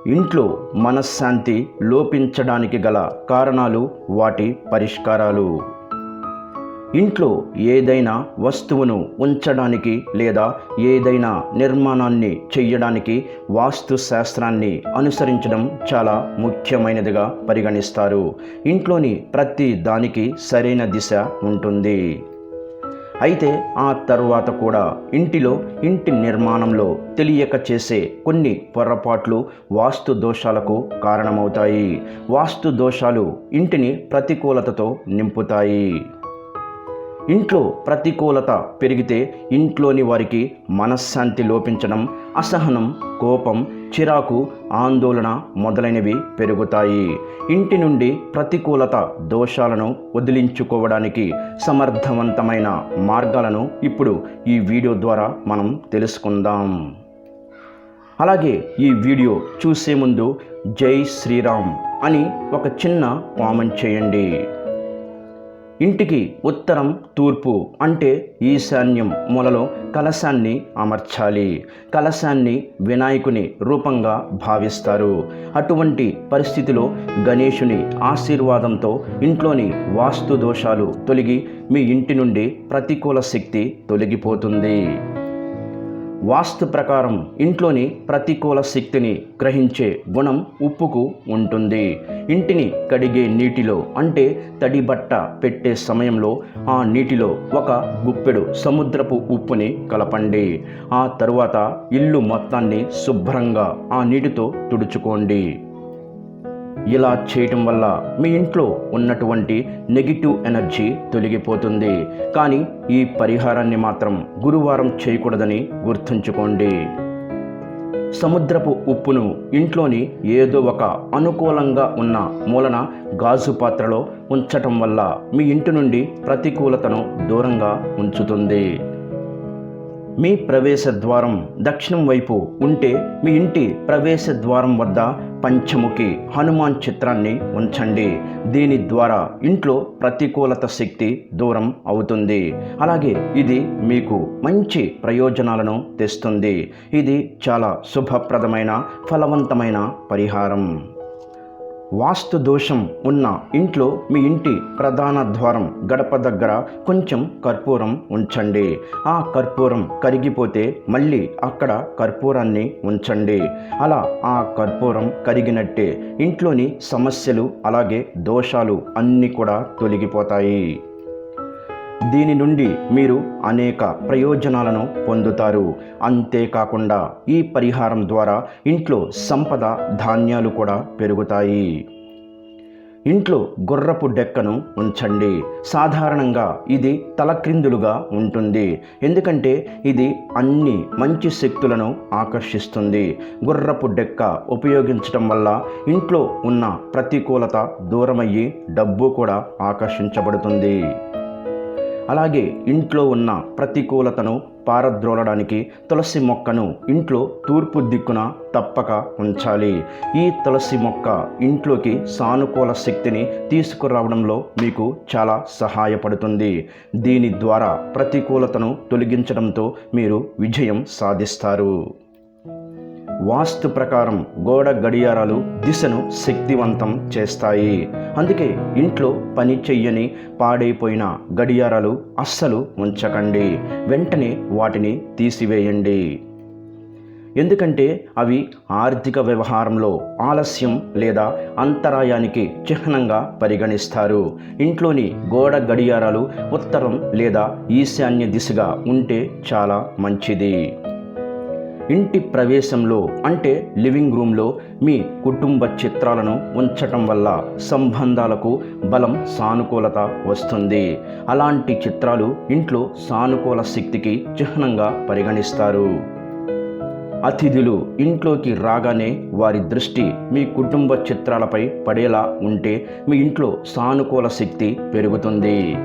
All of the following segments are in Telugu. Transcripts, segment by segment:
ఇంట్లో మనశ్శాంతి లోపించడానికి గల కారణాలు, వాటి పరిష్కారాలు. ఇంట్లో ఏదైనా వస్తువును ఉంచడానికి లేదా ఏదైనా నిర్మాణాన్ని చేయడానికి వాస్తు శాస్త్రాన్ని అనుసరించడం చాలా ముఖ్యమైనదిగా పరిగణిస్తారు. ఇంట్లోని ప్రతి దానికి సరైన దిశ ఉంటుంది. అయితే ఆ తర్వాత కూడా ఇంటి నిర్మాణంలో తెలియక చేసే కొన్ని పొరపాట్లు వాస్తు దోషాలకు కారణమవుతాయి. వాస్తు దోషాలు ఇంటిని ప్రతికూలతతో నింపుతాయి. ఇంట్లో ప్రతికూలత పెరిగితే ఇంట్లోని వారికి మనశ్శాంతి లోపించడం, అసహనం, కోపం, చిరాకు, ఆందోళన మొదలైనవి పెరుగుతాయి. ఇంటి నుండి ప్రతికూలత దోషాలను వదిలించుకోవడానికి సమర్థవంతమైన మార్గాలను ఇప్పుడు ఈ వీడియో ద్వారా మనం తెలుసుకుందాం. అలాగే ఈ వీడియో చూసే ముందు జై శ్రీరామ్ అని ఒక చిన్న కామెంట్ చేయండి. ఇంటికి ఉత్తరం, తూర్పు అంటే ఈశాన్యం మూలలో కలశాన్ని అమర్చాలి. కలశాన్ని వినాయకుని రూపంగా భావిస్తారు. అటువంటి పరిస్థితిలో గణేశుని ఆశీర్వాదంతో ఇంట్లోని వాస్తు దోషాలు తొలగి మీ ఇంటి నుండి ప్రతికూల శక్తి తొలగిపోతుంది. వాస్తు ప్రకారం ఇంట్లోని ప్రతికూల శక్తిని గ్రహించే గుణం ఉప్పుకు ఉంటుంది. ఇంటిని కడిగే నీటిలో అంటే తడి బట్ట పెట్టే సమయంలో ఆ నీటిలో ఒక గుప్పెడు సముద్రపు ఉప్పుని కలపండి. ఆ తరువాత ఇల్లు మొత్తాన్ని శుభ్రంగా ఆ నీటితో తుడుచుకోండి. ఇలా చేయటం వల్ల మీ ఇంట్లో ఉన్నటువంటి నెగిటివ్ ఎనర్జీ తొలగిపోతుంది. కానీ ఈ పరిహారాన్ని మాత్రం గురువారం చేయకూడదని గుర్తుంచుకోండి. సముద్రపు ఉప్పును ఇంట్లోని ఏదో ఒక అనుకూలంగా ఉన్న మూలన గాజు పాత్రలో ఉంచటం వల్ల మీ ఇంటి నుండి ప్రతికూలతను దూరంగా ఉంచుతుంది. మీ ప్రవేశ ద్వారం దక్షిణం వైపు ఉంటే మీ ఇంటి ప్రవేశ ద్వారం వద్ద పంచముఖి హనుమాన్ చిత్రాన్ని ఉంచండి. దీని ద్వారా ఇంట్లో ప్రతికూలత శక్తి దూరం అవుతుంది. అలాగే ఇది మీకు మంచి ప్రయోజనాలను తెస్తుంది. ఇది చాలా శుభప్రదమైన, ఫలవంతమైన పరిహారం. వాస్తు దోషం ఉన్న ఇంట్లో మీ ఇంటి ప్రధాన ద్వారం గడప దగ్గర కొంచెం కర్పూరం ఉంచండి. ఆ కర్పూరం కరిగిపోతే మళ్ళీ అక్కడ కర్పూరాన్ని ఉంచండి. అలా ఆ కర్పూరం కరిగినట్టే ఇంట్లోని సమస్యలు అలాగే దోషాలు అన్నీ కూడా తొలగిపోతాయి. దీని నుండి మీరు అనేక ప్రయోజనాలను పొందుతారు. అంతేకాకుండా ఈ పరిహారం ద్వారా ఇంట్లో సంపద, ధాన్యాలు కూడా పెరుగుతాయి. ఇంట్లో గుర్రపు డెక్కను ఉంచండి. సాధారణంగా ఇది తలక్రిందులుగా ఉంటుంది. ఎందుకంటే ఇది అన్ని మంచి శక్తులను ఆకర్షిస్తుంది. గుర్రపు డెక్క ఉపయోగించడం వల్ల ఇంట్లో ఉన్న ప్రతికూలత దూరమయ్యి డబ్బు కూడా ఆకర్షించబడుతుంది. అలాగే ఇంట్లో ఉన్న ప్రతికూలతను పారద్రోలడానికి తులసి మొక్కను ఇంట్లో తూర్పు దిక్కున తప్పక ఉంచాలి. ఈ తులసి మొక్క ఇంట్లోకి సానుకూల శక్తిని తీసుకురావడంలో మీకు చాలా సహాయపడుతుంది. దీని ద్వారా ప్రతికూలతను తొలగించడంతో మీరు విజయం సాధిస్తారు. వాస్తు ప్రకారం గోడ గడియారాలు దిశను శక్తివంతం చేస్తాయి. అందుకే ఇంట్లో పని చెయ్యని, పాడైపోయిన గడియారాలు అస్సలు ఉంచకండి. వెంటనే వాటిని తీసివేయండి. ఎందుకంటే అవి ఆర్థిక వ్యవహారంలో ఆలస్యం లేదా అంతరాయానికి చిహ్నంగా పరిగణిస్తారు. ఇంట్లోని గోడ గడియారాలు ఉత్తరం లేదా ఈశాన్య దిశగా ఉంటే చాలా మంచిది. ఇంటి ప్రవేశంలో అంటే లివింగ్ రూమ్లో మీ కుటుంబ చిత్రాలను ఉంచటం వల్ల సంబంధాలకు బలం, సానుకూలత వస్తుంది. అలాంటి చిత్రాలు ఇంట్లో సానుకూల శక్తికి చిహ్నంగా పరిగణిస్తారు. అతిథులు ఇంట్లోకి రాగానే వారి దృష్టి మీ కుటుంబ చిత్రాలపై పడేలా ఉంటే మీ ఇంట్లో సానుకూల శక్తి పెరుగుతుంది.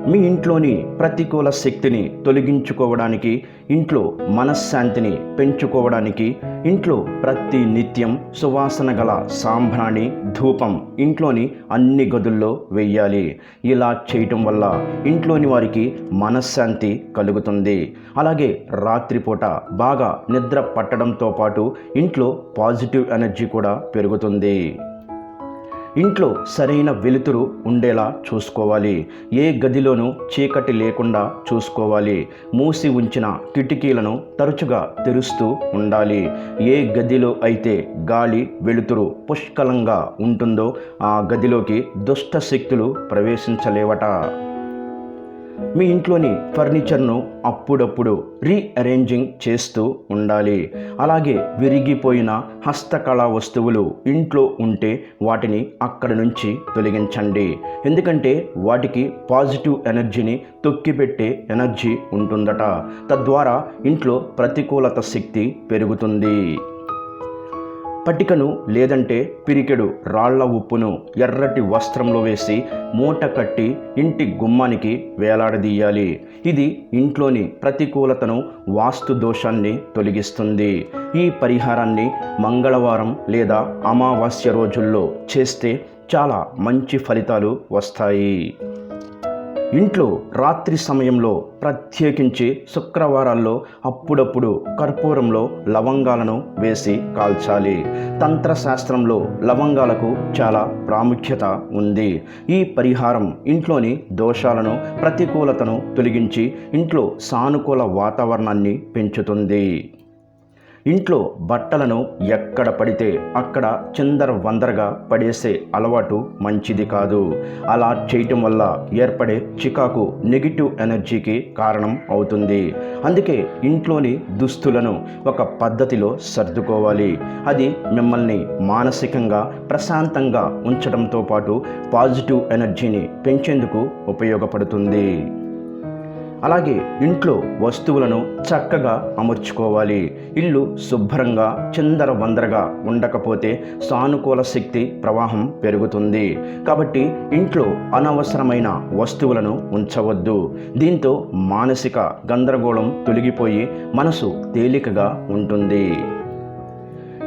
మీ ఇంట్లోని ప్రతికూల శక్తిని తొలగించుకోవడానికి, ఇంట్లో మనశ్శాంతిని పెంచుకోవడానికి ఇంట్లో ప్రతి నిత్యం సువాసన గల సాంబ్రాణి ధూపం ఇంట్లోని అన్ని గదుల్లో వెయ్యాలి. ఇలా చేయటం వల్ల ఇంట్లోని వారికి మనశ్శాంతి కలుగుతుంది. అలాగే రాత్రిపూట బాగా నిద్ర పట్టడంతో పాటు ఇంట్లో పాజిటివ్ ఎనర్జీ కూడా పెరుగుతుంది. ఇంట్లో సరైన వెలుతురు ఉండేలా చూసుకోవాలి. ఏ గదిలోనూ చీకటి లేకుండా చూసుకోవాలి. మూసి ఉంచిన కిటికీలను తరచుగా తెరుస్తూ ఉండాలి. ఏ గదిలో అయితే గాలి వెలుతురు పుష్కలంగా ఉంటుందో ఆ గదిలోకి దుష్ట శక్తులు ప్రవేశించలేవట. మీ ఇంట్లోని ఫర్నిచర్ను అప్పుడప్పుడు రీఅరేంజింగ్ చేస్తూ ఉండాలి. అలాగే విరిగిపోయిన హస్తకళా వస్తువులు ఇంట్లో ఉంటే వాటిని అక్కడి నుంచి తొలగించండి. ఎందుకంటే వాటికి పాజిటివ్ ఎనర్జీని తొక్కిపెట్టే ఎనర్జీ ఉంటుందట. తద్వారా ఇంట్లో ప్రతికూలత శక్తి పెరుగుతుంది. పటికను లేదంటే పిరికెడు రాళ్ల ఉప్పును ఎర్రటి వస్త్రంలో వేసి మూట కట్టి ఇంటి గుమ్మానికి వేలాడదీయాలి. ఇది ఇంట్లోని ప్రతికూలతను, వాస్తు దోషాన్ని తొలగిస్తుంది. ఈ పరిహారాన్ని మంగళవారం లేదా అమావాస్య రోజుల్లో చేస్తే చాలా మంచి ఫలితాలు వస్తాయి. ఇంట్లో రాత్రి సమయంలో ప్రత్యేకించి శుక్రవారాల్లో అప్పుడప్పుడు కర్పూరంలో లవంగాలను వేసి కాల్చాలి. తంత్రశాస్త్రంలో లవంగాలకు చాలా ప్రాముఖ్యత ఉంది. ఈ పరిహారం ఇంట్లోని దోషాలను, ప్రతికూలతను తొలగించి ఇంట్లో సానుకూల వాతావరణాన్ని పెంచుతుంది. ఇంట్లో బట్టలను ఎక్కడ పడితే అక్కడ చిందరవందరగా పడేసే అలవాటు మంచిది కాదు. అలా చేయటం వల్ల ఏర్పడే చికాకు నెగిటివ్ ఎనర్జీకి కారణం అవుతుంది. అందుకే ఇంట్లోని దుస్తులను ఒక పద్ధతిలో సర్దుకోవాలి. అది మిమ్మల్ని మానసికంగా ప్రశాంతంగా ఉంచడంతో పాటు పాజిటివ్ ఎనర్జీని పెంచేందుకు ఉపయోగపడుతుంది. అలాగే ఇంట్లో వస్తువులను చక్కగా అమర్చుకోవాలి. ఇల్లు శుభ్రంగా చిందరవందరగా ఉండకపోతే సానుకూల శక్తి ప్రవాహం పెరుగుతుంది. కాబట్టి ఇంట్లో అనవసరమైన వస్తువులను ఉంచవద్దు. దీంతో మానసిక గందరగోళం తొలగిపోయి మనసు తేలికగా ఉంటుంది.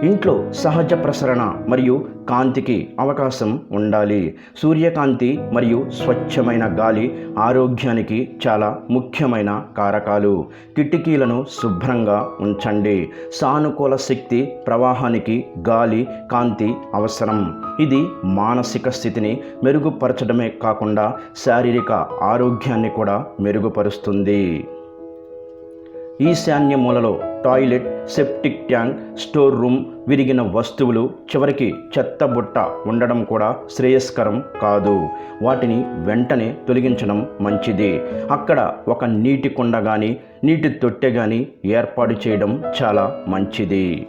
ఇంట్లో సహజ ప్రసరణ మరియు కాంతికి అవకాశం ఉండాలి. సూర్యకాంతి మరియు స్వచ్ఛమైన గాలి ఆరోగ్యానికి చాలా ముఖ్యమైన కారకాలు. కిటికీలను శుభ్రంగా ఉంచండి. సానుకూల శక్తి ప్రవాహానికి గాలి, కాంతి అవసరం. ఇది మానసిక స్థితిని మెరుగుపరచడమే కాకుండా శారీరక ఆరోగ్యాన్ని కూడా మెరుగుపరుస్తుంది. ఈశాన్య మూలలో toilet, septic tank, store room, విరిగిన వస్తువులు, చివరికి చెత్త బుట్ట ఉండడం కూడా శ్రేయస్కరం కాదు. వాటిని వెంటనే తొలగించడం మంచిది. అక్కడ ఒక నీటి కుండ కానీ, నీటి తొట్టె కానీ ఏర్పాటు చేయడం చాలా మంచిది.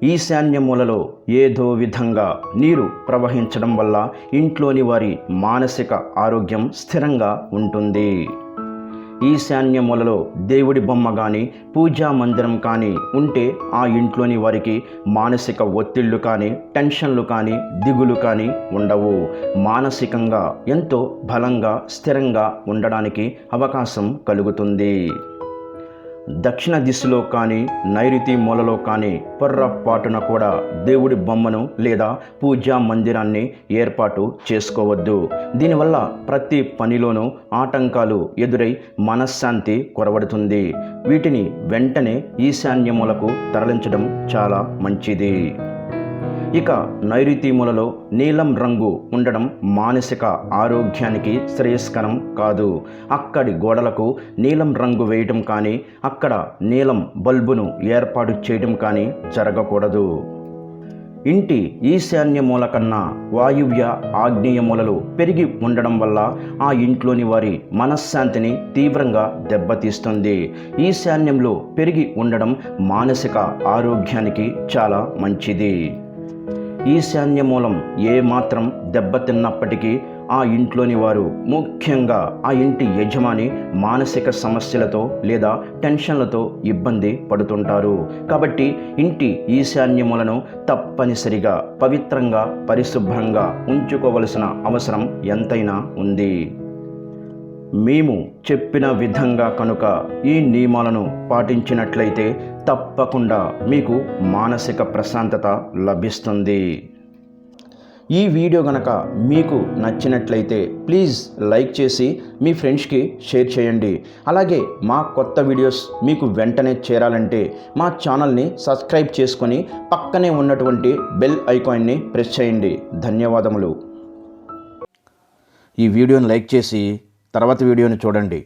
ఈశాన్య మూలలో ఏదో విధంగా నీరు ప్రవహించడం వల్ల ఇంట్లోని వారి మానసిక ఆరోగ్యం స్థిరంగా ఉంటుంది. ఈశాన్య మూలలో దేవుడి బొమ్మ కానీ, పూజా మందిరం కానీ ఉంటే ఆ ఇంట్లోని వారికి మానసిక ఒత్తిళ్లు కానీ, టెన్షన్లు కానీ, దిగులు కానీ ఉండవు. మానసికంగా ఎంతో బలంగా, స్థిరంగా ఉండడానికి అవకాశం కలుగుతుంది. దక్షిణ దిశలో కానీ, నైరుతి మూలలో కానీ పొర్రపాటున కూడా దేవుడి బొమ్మను లేదా పూజా మందిరాన్ని ఏర్పాటు చేసుకోవద్దు. దీనివల్ల ప్రతి పనిలోనూ ఆటంకాలు ఎదురై మనశ్శాంతి కొరవడుతుంది. వీటిని వెంటనే ఈశాన్య మూలకు తరలించడం చాలా మంచిది. ఇక నైరుతి మూలలో నీలం రంగు ఉండడం మానసిక ఆరోగ్యానికి శ్రేయస్కరం కాదు. అక్కడి గోడలకు నీలం రంగు వేయటం కానీ, అక్కడ నీలం బల్బును ఏర్పాటు చేయడం కానీ జరగకూడదు. ఇంటి ఈశాన్య మూల కన్నా వాయువ్య, ఆగ్నేయ మూలలు పెరిగి ఉండడం వల్ల ఆ ఇంట్లోని వారి మనశ్శాంతిని తీవ్రంగా దెబ్బతీస్తుంది. ఈశాన్యంలో పెరిగి ఉండడం మానసిక ఆరోగ్యానికి చాలా మంచిది. ఈశాన్య మూలం ఏ మాత్రం దెబ్బతిన్నప్పటికీ ఆ ఇంట్లోని వారు, ముఖ్యంగా ఆ ఇంటి యజమాని మానసిక సమస్యలతో లేదా టెన్షన్లతో ఇబ్బంది పడుతుంటారు. కాబట్టి ఇంటి ఈశాన్య మూలను తప్పనిసరిగా పవిత్రంగా, పరిశుభ్రంగా ఉంచుకోవలసిన అవసరం ఎంతైనా ఉంది. మేము చెప్పిన విధంగా కనుక ఈ నియమాలను పాటించినట్లయితే తప్పకుండా మీకు మానసిక ప్రశాంతత లభిస్తుంది. ఈ వీడియో గనక మీకు నచ్చినట్లయితే ప్లీజ్ లైక్ చేసి మీ ఫ్రెండ్స్కి షేర్ చేయండి. అలాగే మా కొత్త వీడియోస్ మీకు వెంటనే చేరాలంటే మా ఛానల్ని సబ్స్క్రైబ్ చేసుకొని పక్కనే ఉన్నటువంటి బెల్ ఐకాన్ని ప్రెస్ చేయండి. ధన్యవాదములు. ఈ వీడియోని లైక్ చేసి తర్వాత వీడియోని చూడండి.